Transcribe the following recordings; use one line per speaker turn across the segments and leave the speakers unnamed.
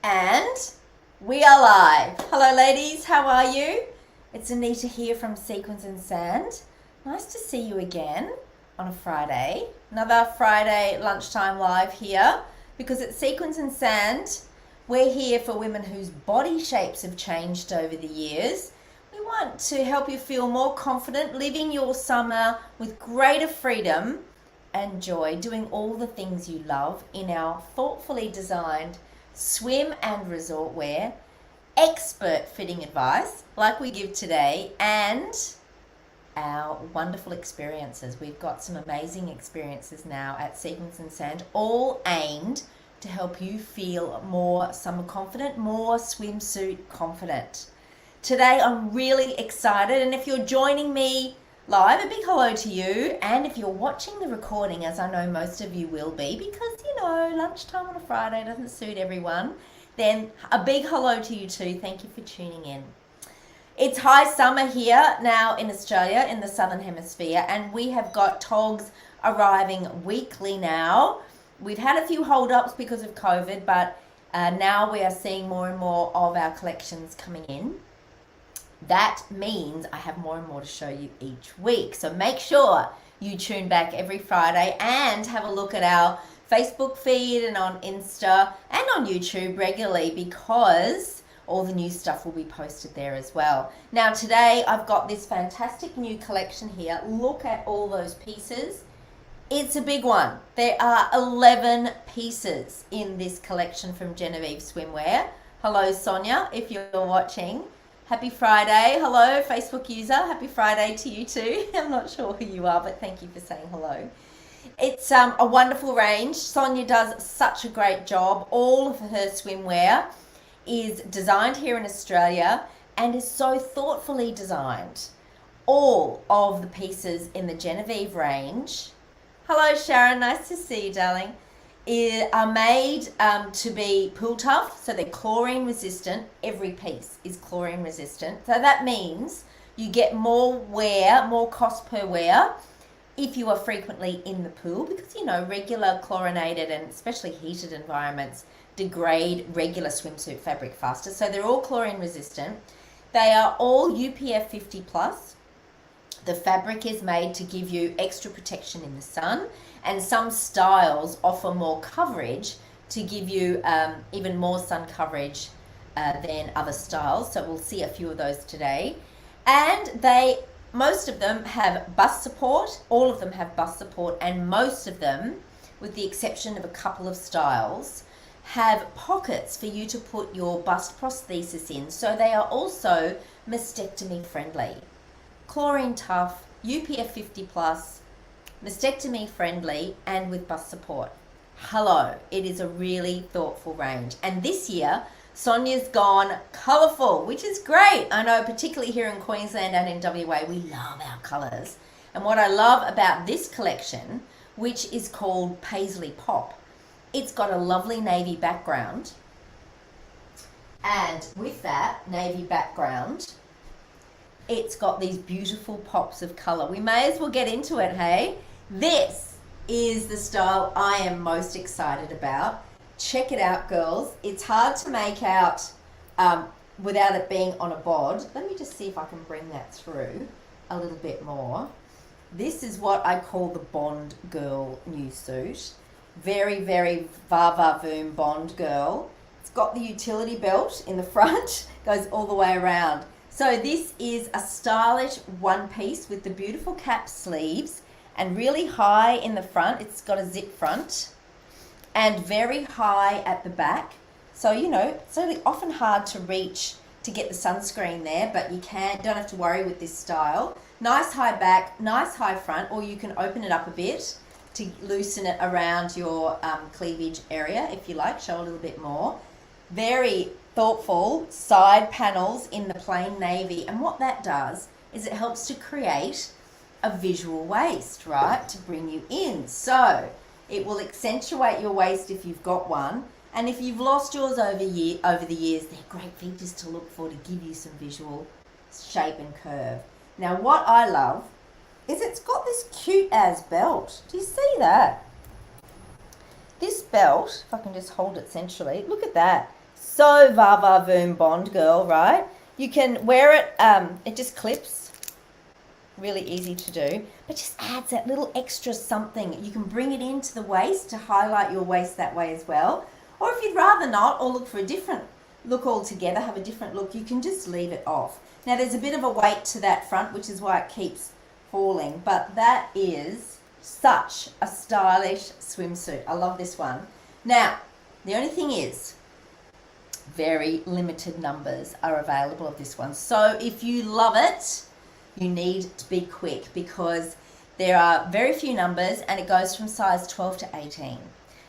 And we are live. Hello ladies, how are you? It's Anita here from Sequins and Sand. Nice to see you again on a Friday. Another Friday lunchtime live here, because at Sequins and Sand, we're here for women whose body shapes have changed over the years. We want to help you feel more confident living your summer with greater freedom and joy, doing all the things you love in our thoughtfully designed swim and resort wear, expert fitting advice like we give today, and our wonderful experiences. We've got some amazing experiences now at Sequins and Sand, all aimed to help you feel more summer confident, more swimsuit confident. Today I'm really excited, and if you're joining me live, a big hello to you. And if you're watching the recording, as I know most of you will be, because lunchtime on a Friday doesn't suit everyone, then a big hello to you too. Thank you for tuning in. It's high summer here now in Australia, in the Southern Hemisphere, and we have got togs arriving weekly now. We've had a few hold-ups because of COVID, but now we are seeing more and more of our collections coming in. That means I have more and more to show you each week. So make sure you tune back every Friday and have a look at our Facebook feed and on Insta and on YouTube regularly, because all the new stuff will be posted there as well. Now today I've got this fantastic new collection here. Look at all those pieces. It's a big one. There are 11 pieces in this collection from Genevieve Swimwear. Hello Sonia, if you're watching. Happy Friday. Hello, Facebook user. Happy Friday to you too. I'm not sure who you are, but thank you for saying hello. It's a wonderful range. Sonia does such a great job. All of her swimwear is designed here in Australia and is so thoughtfully designed. All of the pieces in the Genevieve range, hello Sharon, nice to see you darling, are made to be pool tough, so they're chlorine resistant. Every piece is chlorine resistant, so that means you get more wear, more cost per wear if you are frequently in the pool, because regular chlorinated and especially heated environments degrade regular swimsuit fabric faster, so they're all chlorine resistant. They are all UPF 50 plus. The fabric is made to give you extra protection in the sun, and some styles offer more coverage to give you even more sun coverage than other styles. So we'll see a few of those today. And most of them have bust support. All of them have bust support, and most of them, with the exception of a couple of styles, have pockets for you to put your bust prosthesis in. So they are also mastectomy friendly. Chlorine tough, UPF 50 plus, mastectomy friendly, and with bust support. Hello, it is a really thoughtful range. And this year, Sonia's gone colourful, which is great. I know, particularly here in Queensland and in WA, we love our colours. And what I love about this collection, which is called Paisley Pop, it's got a lovely navy background. And with that navy background, it's got these beautiful pops of colour. We may as well get into it, hey? This is the style I am most excited about. Check it out, girls. It's hard to make out without it being on a bod. Let me just see if I can bring that through a little bit more. This is what I call the Bond Girl new suit. Very, very va-va-voom Bond Girl. It's got the utility belt in the front, goes all the way around. So this is a stylish one piece with the beautiful cap sleeves and really high in the front. It's got a zip front and very high at the back. So, it's really often hard to reach to get the sunscreen there, but you don't have to worry with this style. Nice high back, nice high front, or you can open it up a bit to loosen it around your cleavage area if you like, show a little bit more. Very thoughtful side panels in the plain navy, and what that does is it helps to create a visual waist, right, to bring you in. So it will accentuate your waist if you've got one, and if you've lost yours over the years, they're great features to look for to give you some visual shape and curve. Now what I love is it's got this cute as belt. Do you see that? This belt, if I can just hold it centrally, look at that. So va va voom Bond girl, right? You can wear it, it just clips. Really easy to do, but just adds that little extra something. You can bring it into the waist to highlight your waist that way as well. Or if you'd rather not, or look for a different look altogether, have a different look, you can just leave it off. Now there's a bit of a weight to that front, which is why it keeps falling, but that is such a stylish swimsuit. I love this one. Now, the only thing is, very limited numbers are available of this one. So if you love it, you need to be quick because there are very few numbers and it goes from size 12 to 18.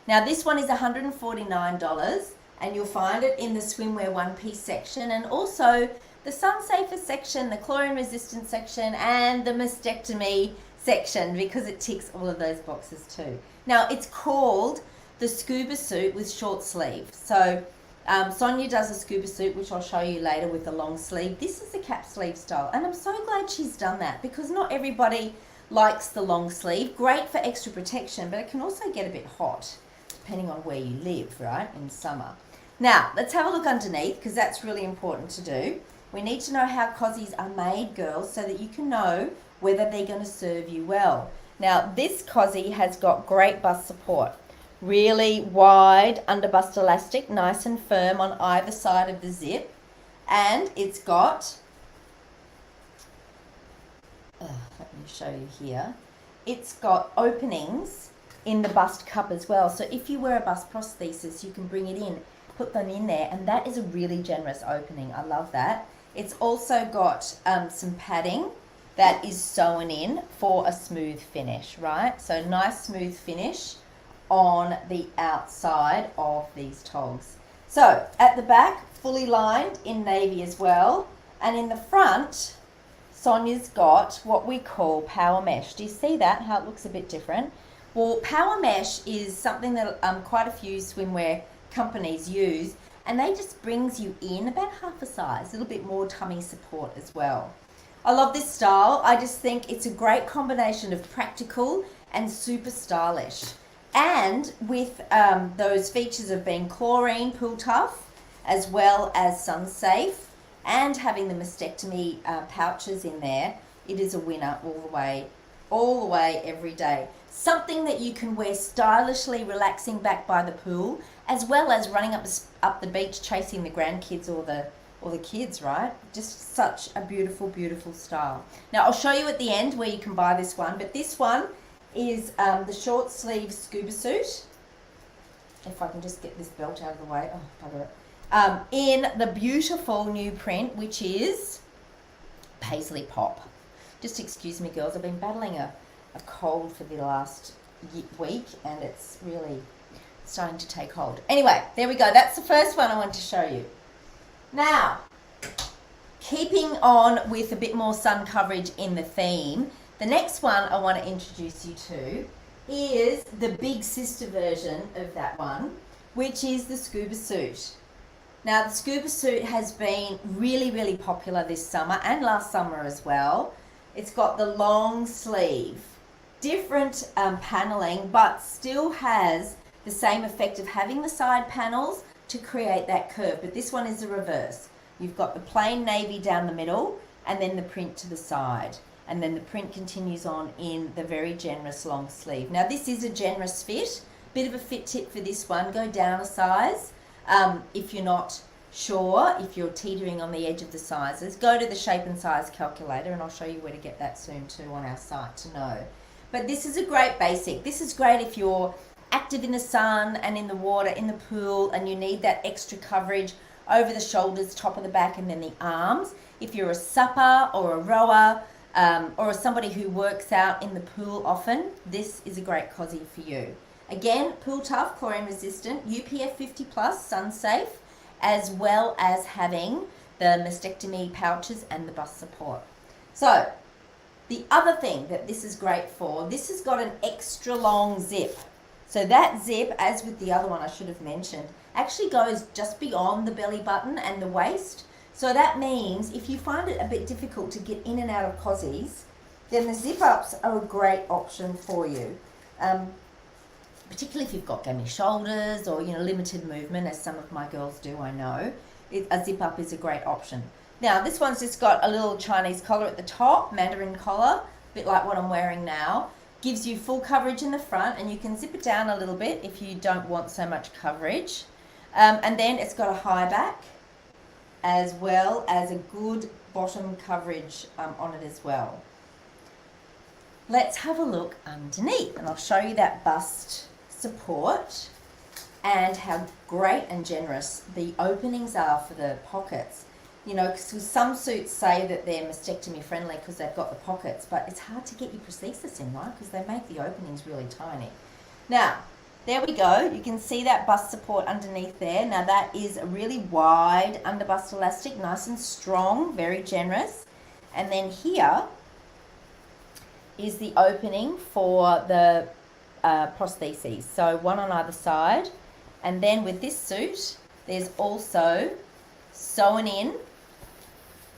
Now this one is $149 and you'll find it in the swimwear one-piece section and also the sun safer section, the chlorine resistant section and the mastectomy section because it ticks all of those boxes too. Now it's called the Scuba Suit with short sleeve. So Sonia does a scuba suit, which I'll show you later with the long sleeve. This is the cap sleeve style, and I'm so glad she's done that because not everybody likes the long sleeve. Great for extra protection, but it can also get a bit hot depending on where you live, right, in summer. Now, let's have a look underneath because that's really important to do. We need to know how cozies are made, girls, so that you can know whether they're going to serve you well. Now, this cozy has got great bust support. Really wide under bust elastic, nice and firm on either side of the zip. And it's got, let me show you here, it's got openings in the bust cup as well. So if you wear a bust prosthesis, you can bring it in, put them in there, and that is a really generous opening. I love that. It's also got some padding that is sewn in for a smooth finish, right? So nice smooth finish on the outside of these togs. So at the back, fully lined in navy as well, and in the front, Sonia's got what we call power mesh. Do you see that, how it looks a bit different? Well, power mesh is something that quite a few swimwear companies use, and they just brings you in about half a size, a little bit more tummy support as well. I love this style. I just think it's a great combination of practical and super stylish. And with those features of being chlorine, pool tough, as well as sun safe, and having the mastectomy pouches in there, it is a winner all the way, every day. Something that you can wear stylishly, relaxing back by the pool, as well as running up the beach, chasing the grandkids or the kids, right? Just such a beautiful, beautiful style. Now I'll show you at the end where you can buy this one, but this one is the short sleeve scuba suit. If I can just get this belt out of the way. Oh, bugger it. In the beautiful new print, which is Paisley Pop. Just excuse me, girls. I've been battling a cold for the last week, and it's really starting to take hold. Anyway, there we go. That's the first one I want to show you. Now, keeping on with a bit more sun coverage in the theme, the next one I want to introduce you to is the big sister version of that one, which is the Scuba Suit. Now, the Scuba Suit has been really, really popular this summer and last summer as well. It's got the long sleeve, different paneling, but still has the same effect of having the side panels to create that curve. But this one is the reverse. You've got the plain navy down the middle and then the print to the side. And then the print continues on in the very generous long sleeve. Now this is a generous fit, bit of a fit tip for this one. Go down a size if you're not sure, if you're teetering on the edge of the sizes. Go to the shape and size calculator and I'll show you where to get that soon too on our site to know. But this is a great basic. This is great if you're active in the sun and in the water, in the pool, and you need that extra coverage over the shoulders, top of the back, and then the arms. If you're a supper or a rower, or somebody who works out in the pool often, this is a great cozy for you. Again, pool tough, chlorine resistant, UPF 50 plus, sun safe, as well as having the mastectomy pouches and the bust support. So, the other thing that this is great for, this has got an extra long zip. So that zip, as with the other one I should have mentioned, actually goes just beyond the belly button and the waist. So that means if you find it a bit difficult to get in and out of cozies, then the zip-ups are a great option for you. particularly if you've got gammy shoulders or, you know, limited movement, as some of my girls do, I know, a zip up is a great option. Now, this one's just got a little Chinese collar at the top, Mandarin collar, a bit like what I'm wearing now. Gives you full coverage in the front, and you can zip it down a little bit if you don't want so much coverage. And then it's got a high back, as well as a good bottom coverage on it as well. Let's have a look underneath, and I'll show you that bust support and how great and generous the openings are for the pockets. You know, because some suits say that they're mastectomy friendly because they've got the pockets, but it's hard to get your prosthesis in, right? Because they make the openings really tiny. Now, there we go. You can see that bust support underneath there. Now, that is a really wide underbust elastic, nice and strong, very generous. And then here is the opening for the prostheses. So one on either side. And then with this suit, there's also sewn in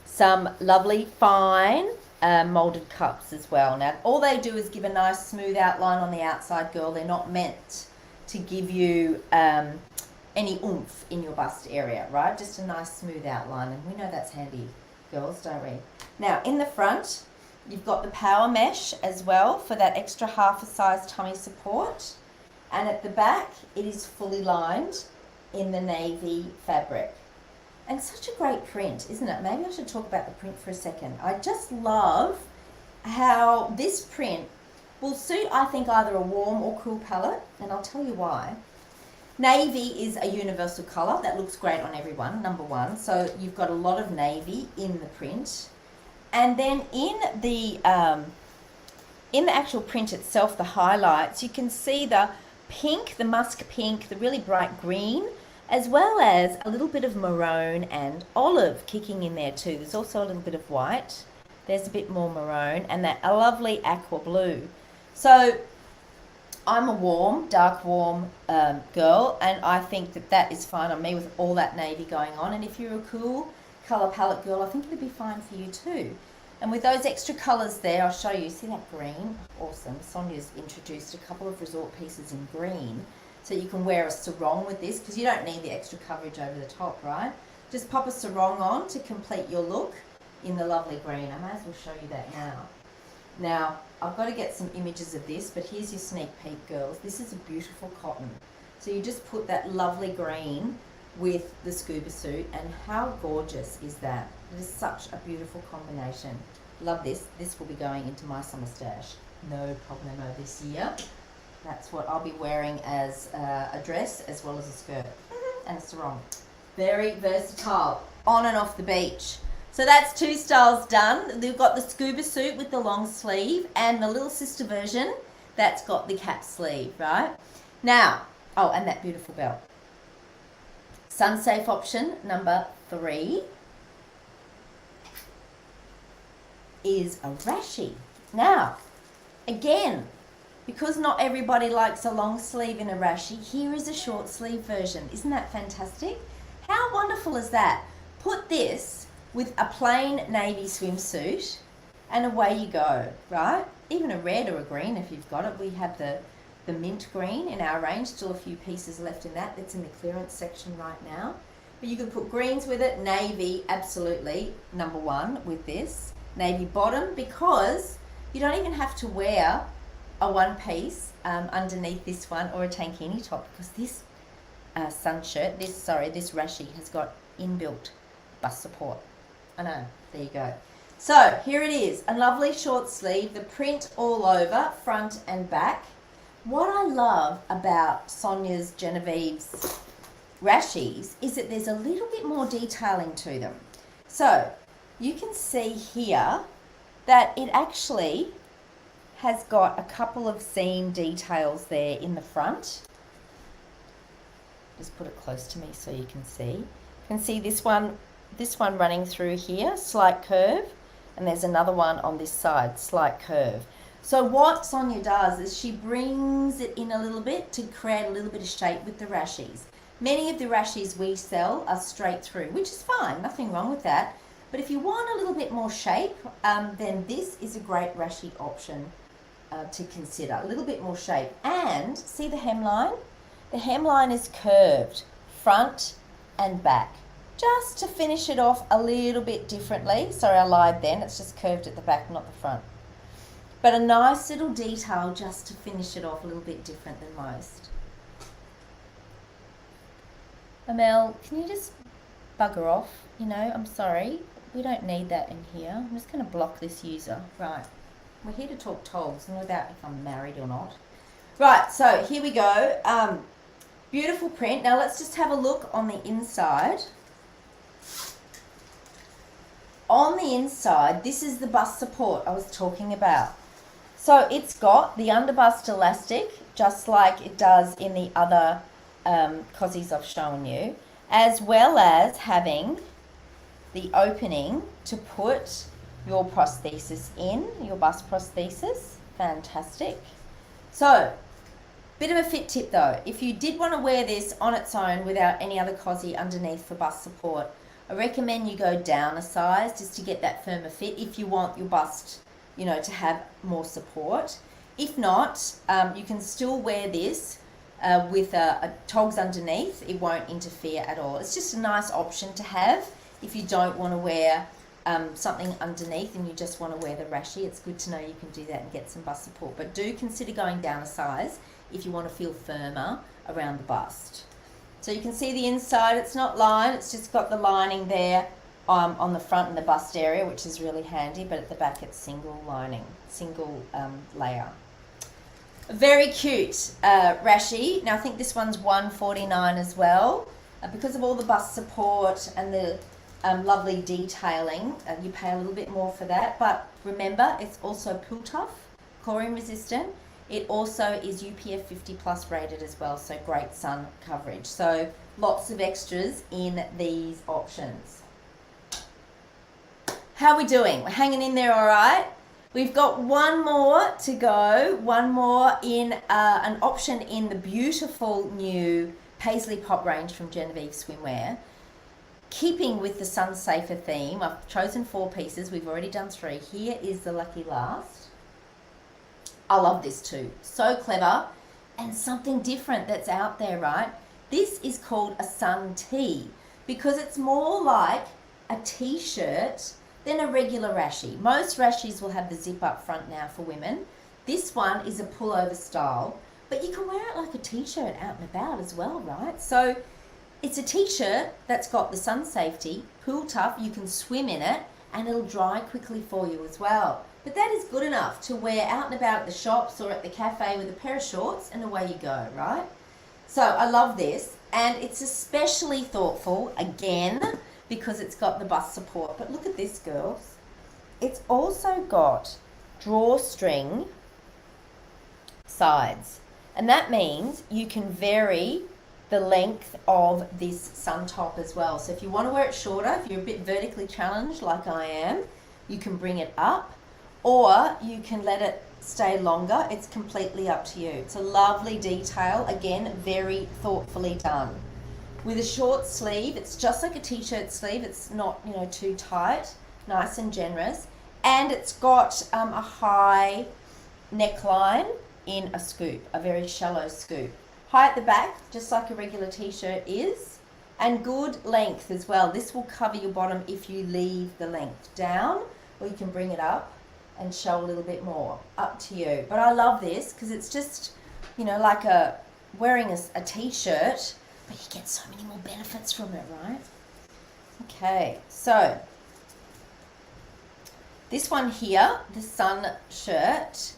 some lovely fine molded cups as well. Now, all they do is give a nice smooth outline on the outside, girl. They're not meant to give you any oomph in your bust area, right? Just a nice smooth outline, and we know that's handy, girls, don't we? Now, in the front, you've got the power mesh as well for that extra half a size tummy support. And at the back, it is fully lined in the navy fabric. And such a great print, isn't it? Maybe I should talk about the print for a second. I just love how this print will suit, I think, either a warm or cool palette, and I'll tell you why. Navy is a universal colour that looks great on everyone, number one. So you've got a lot of navy in the print. And then in the actual print itself, the highlights, you can see the pink, the musk pink, the really bright green, as well as a little bit of maroon and olive kicking in there too. There's also a little bit of white. There's a bit more maroon, and that a lovely aqua blue. So I'm a warm, dark warm girl, and I think that that is fine on me with all that navy going on. And if you're a cool colour palette girl, I think it would be fine for you too. And with those extra colours there, I'll show you. See that green? Awesome. Sonia's introduced a couple of resort pieces in green. So you can wear a sarong with this, because you don't need the extra coverage over the top, right? Just pop a sarong on to complete your look in the lovely green. I may as well show you that now. Now, I've got to get some images of this, but here's your sneak peek, girls. This is a beautiful cotton. So you just put that lovely green with the scuba suit, and how gorgeous is that? It is such a beautiful combination. Love this. This will be going into my summer stash. No problemo this year. That's what I'll be wearing as a dress as well as a skirt and a sarong. Very versatile on and off the beach. So that's two styles done. We've got the scuba suit with the long sleeve and the little sister version that's got the cap sleeve, right? Now, oh, and that beautiful belt. Sun safe option number 3 is a Rashi. Now, again, because not everybody likes a long sleeve in a Rashi, here is a short sleeve version. Isn't that fantastic? How wonderful is that? Put this with a plain navy swimsuit and away you go, right? Even a red or a green if you've got it. We have the mint green in our range, still a few pieces left in that. That's in the clearance section right now. But you can put greens with it, navy, absolutely, number 1 with this. Navy bottom, because you don't even have to wear a one piece underneath this one or a tankini top, because this sun shirt, this Rashi has got inbuilt bust support. I know, there you go. So here it is, a lovely short sleeve, the print all over, front and back. What I love about Sonia's, Genevieve's Rashis is that there's a little bit more detailing to them. So you can see here that it actually has got a couple of seam details there in the front. Just put it close to me so you can see. You can see this one running through here, slight curve, and there's another one on this side, slight curve. So what Sonia does is she brings it in a little bit to create a little bit of shape with the Rashis. Many of the Rashis we sell are straight through, which is fine, nothing wrong with that. But if you want a little bit more shape, then this is a great Rashi option to consider. A little bit more shape. And see the hemline? The hemline is curved, front and back, just to finish it off a little bit differently. Sorry, I lied then. It's just curved at the back, not the front. But a nice little detail just to finish it off a little bit different than most. Amel, can you just bugger off? You know, I'm sorry. We don't need that in here. I'm just going to block this user. Right. We're here to talk togs, not about if I'm married or not. Right, so here we go. Beautiful print. Now let's just have a look on the inside. On the inside, this is the bust support I was talking about. So it's got the underbust elastic, just like it does in the other cozies I've shown you, as well as having the opening to put your prosthesis in, your bust prosthesis. Fantastic. So, bit of a fit tip though. If you did want to wear this on its own without any other cozy underneath for bust support, I recommend you go down a size just to get that firmer fit if you want your bust, you know, to have more support. If not, you can still wear this with a togs underneath. It won't interfere at all. It's just a nice option to have if you don't want to wear something underneath and you just want to wear the Rashi. It's good to know you can do that and get some bust support. But do consider going down a size if you want to feel firmer around the bust. So you can see the inside, it's not lined, it's just got the lining there on the front and the bust area, which is really handy, but at the back it's single lining, single layer. Very cute Rashi. Now I think this one's $149 as well. Because of all the bust support and the lovely detailing, you pay a little bit more for that. But remember, it's also pull tough, chlorine resistant. It also is UPF 50 plus rated as well, so great sun coverage. So lots of extras in these options. How are we doing? We're hanging in there all right? We've got one more to go, one more in an option in the beautiful new Paisley Pop range from Genevieve Swimwear. Keeping with the sun safer theme, I've chosen 4 pieces. We've already done 3. Here is the lucky last. I love this too. So clever and something different that's out there, right? This is called a sun tee because it's more like a t-shirt than a regular Rashi. Most Rashis will have the zip up front now for women. This one is a pullover style, but you can wear it like a t-shirt out and about as well, right? So it's a t-shirt that's got the sun safety, pool tough, you can swim in it, and it'll dry quickly for you as well. But that is good enough to wear out and about at the shops or at the cafe with a pair of shorts and away you go, right? So I love this, and it's especially thoughtful, again, because it's got the bust support. But look at this, girls. It's also got drawstring sides, and that means you can vary the length of this sun top as well. So if you want to wear it shorter, if you're a bit vertically challenged like I am, you can bring it up, or you can let it stay longer. It's completely up to you. It's a lovely detail, again, very thoughtfully done. With a short sleeve, it's just like a t-shirt sleeve. It's not, you know, too tight, nice and generous. And it's got a high neckline in a scoop, a very shallow scoop. High at the back, just like a regular t-shirt is, and good length as well. This will cover your bottom if you leave the length down, or you can bring it up and show a little bit more, up to you. But I love this because it's just, you know, like wearing a t-shirt, but you get so many more benefits from it, right? Okay, so this one here, the sun shirt,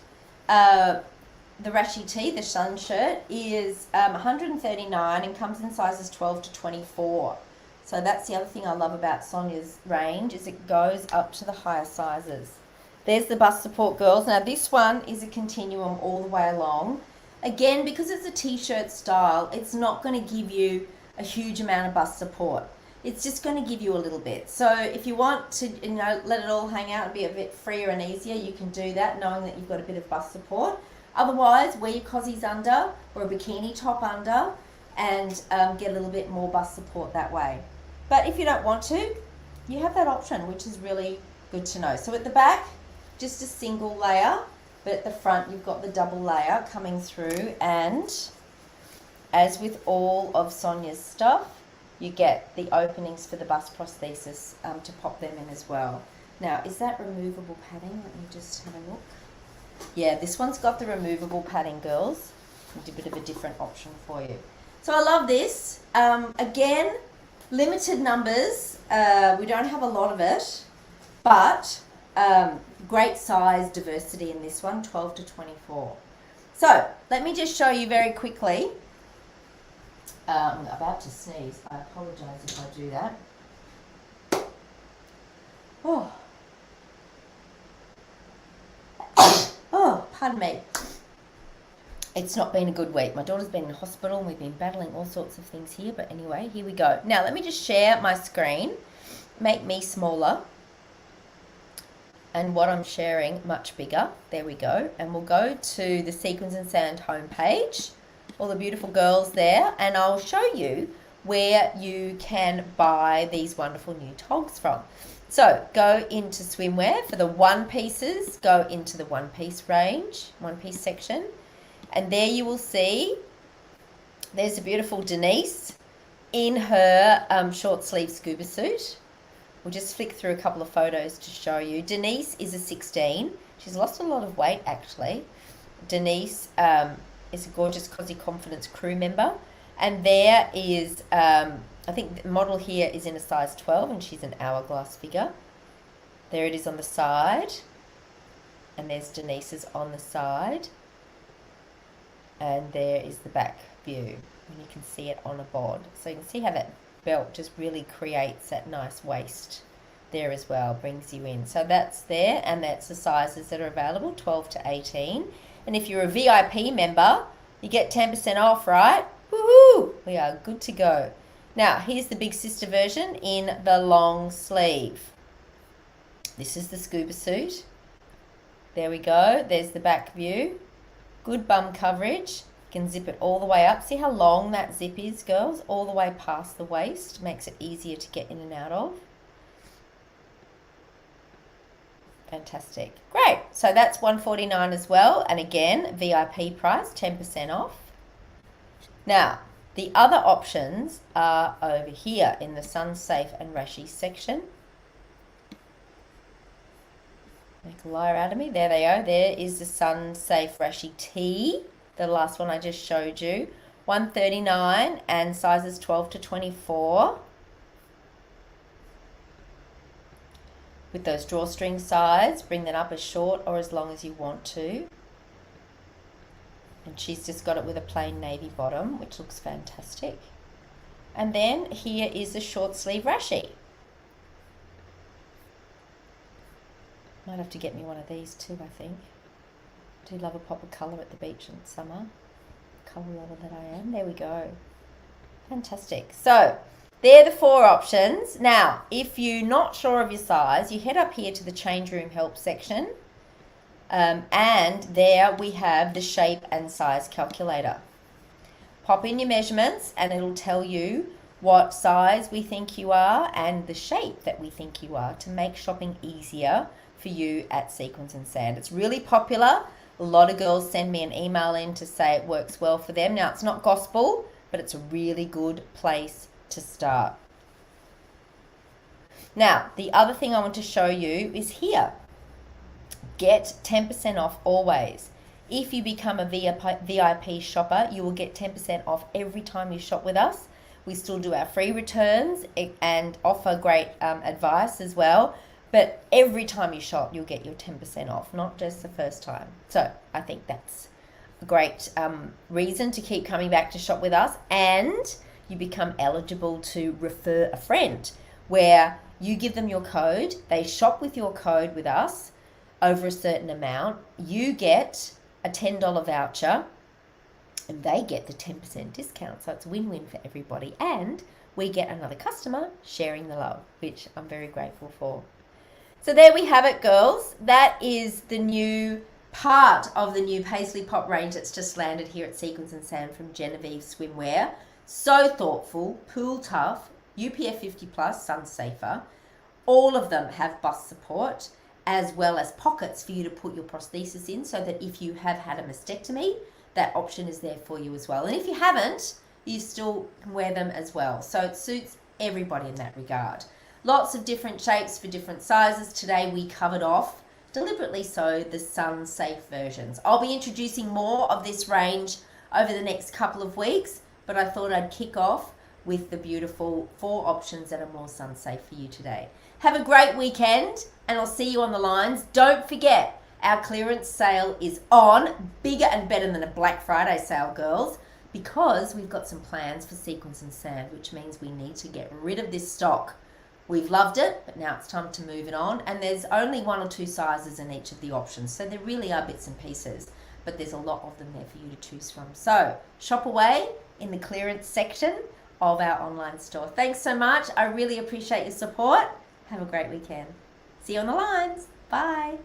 the Rashi tee, the sun shirt, is $139 and comes in sizes 12 to 24. So that's the other thing I love about Sonia's range, is it goes up to the higher sizes. There's the bust support, girls. Now this one is a continuum all the way along. Again, because it's a t-shirt style, it's not going to give you a huge amount of bust support. It's just going to give you a little bit. So if you want to, you know, let it all hang out and be a bit freer and easier, you can do that knowing that you've got a bit of bust support. Otherwise, wear your cozies under or a bikini top under and get a little bit more bust support that way. But if you don't want to, you have that option, which is really good to know. So at the back, just a single layer but at the front you've got the double layer coming through, and as with all of Sonia's stuff, you get the openings for the bust prosthesis to pop them in as well. Now, is that removable padding? Let me just have a look. Yeah, this one's got the removable padding, girls. A bit of a different option for you. So I love this. Again, limited numbers. We don't have a lot of it, but great size diversity in this one, 12 to 24. So let me just show you very quickly. I'm about to sneeze. I apologise if I do that. Oh. Oh, pardon me. It's not been a good week. My daughter's been in hospital and we've been battling all sorts of things here. But anyway, here we go. Now, let me just share my screen. Make me smaller. And what I'm sharing much bigger. There we go. And we'll go to the Sequins and Sand homepage. All the beautiful girls there. And I'll show you where you can buy these wonderful new togs from. So go into swimwear for the one pieces. Go into the one piece range, one piece section. And there you will see there's a beautiful Denise in her short sleeve scuba suit. We'll just flick through a couple of photos to show you. Denise is a 16. She's lost a lot of weight, actually. Denise is a gorgeous Cozy Confidence crew member. And there is, I think the model here is in a size 12 and she's an hourglass figure. There it is on the side. And there's Denise's on the side. And there is the back view. And you can see it on a bod. So you can see how that belt just really creates that nice waist there as well, brings you in. So that's there, and that's the sizes that are available, 12 to 18. And if you're a VIP member, you get 10% off, right? Woohoo! We are good to go. Now, here's the big sister version in the long sleeve. This is the scuba suit. There we go. There's the back view. Good bum coverage. You can zip it all the way up. See how long that zip is, girls? All the way past the waist. Makes it easier to get in and out of. Fantastic. Great. So that's $149 as well. And again, VIP price, 10% off. Now, the other options are over here in the Sun Safe and Rashi section. Make a liar out of me. There they are. There is the Sun Safe Rashi T, the last one I just showed you. $139 and sizes 12 to 24. With those drawstring sides, bring that up as short or as long as you want to. And she's just got it with a plain navy bottom, which looks fantastic. And then here is the short sleeve Rashi. Might have to get me one of these too, I think. Do love a pop of colour at the beach in summer. Colour lover that I am. There we go. Fantastic. So, they're the 4 options. Now, if you're not sure of your size, you head up here to the change room help section. And there we have the shape and size calculator. Pop in your measurements and it'll tell you what size we think you are and the shape that we think you are to make shopping easier for you at Sequins and Sand. It's really popular. A lot of girls send me an email in to say it works well for them. Now, it's not gospel, but it's a really good place to start. Now, the other thing I want to show you is here. Get 10% off always. If you become a VIP shopper, you will get 10% off every time you shop with us. We still do our free returns and offer great advice as well. But every time you shop, you'll get your 10% off, not just the first time. So I think that's a great reason to keep coming back to shop with us. And you become eligible to refer a friend, where you give them your code, they shop with your code with us over a certain amount, you get a $10 voucher, and they get the 10% discount. So it's a win-win for everybody. And we get another customer sharing the love, which I'm very grateful for. So there we have it, girls. That is the new part of the new Paisley Pop range that's just landed here at Sequins and Sand from Genevieve Swimwear. So thoughtful, pool tough, UPF 50 plus, sun safer. All of them have bust support. as well as pockets for you to put your prosthesis in, so that if you have had a mastectomy, that option is there for you as well. And if you haven't, you still can wear them as well. So it suits everybody in that regard. Lots of different shapes for different sizes. Today we covered off, deliberately so, the sun safe versions. I'll be introducing more of this range over the next couple of weeks, but I thought I'd kick off with the beautiful 4 options that are more sun safe for you today. Have a great weekend, and I'll see you on the lines. Don't forget, our clearance sale is on, bigger and better than a Black Friday sale, girls, because we've got some plans for Sequins and Sand, which means we need to get rid of this stock. We've loved it, but now it's time to move it on, and there's only 1 or 2 sizes in each of the options, so there really are bits and pieces, but there's a lot of them there for you to choose from. So shop away in the clearance section of our online store. Thanks so much. I really appreciate your support. Have a great weekend. See you on the lines. Bye.